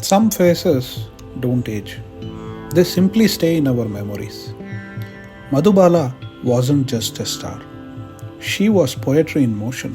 Some faces don't age, they simply stay in our memories. Madhubala wasn't just a star, she was poetry in motion.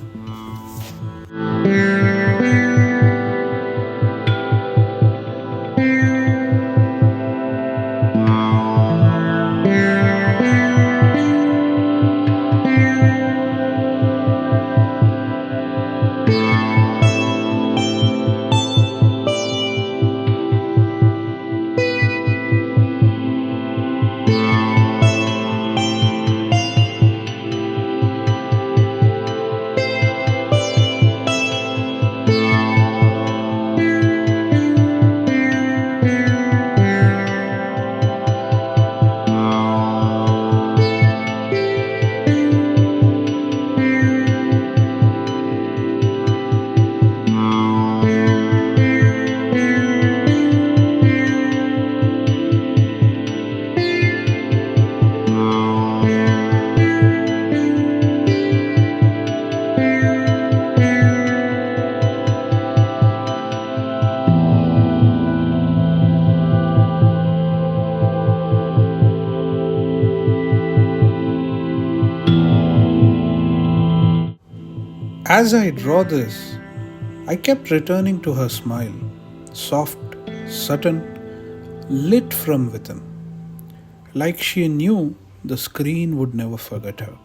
As I draw this, I kept returning to her smile, soft, sudden, lit from within, like she knew the screen would never forget her.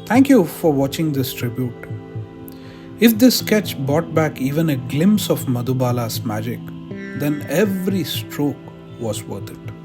Thank you for watching this tribute. If this sketch brought back even a glimpse of Madhubala's magic, then every stroke was worth it.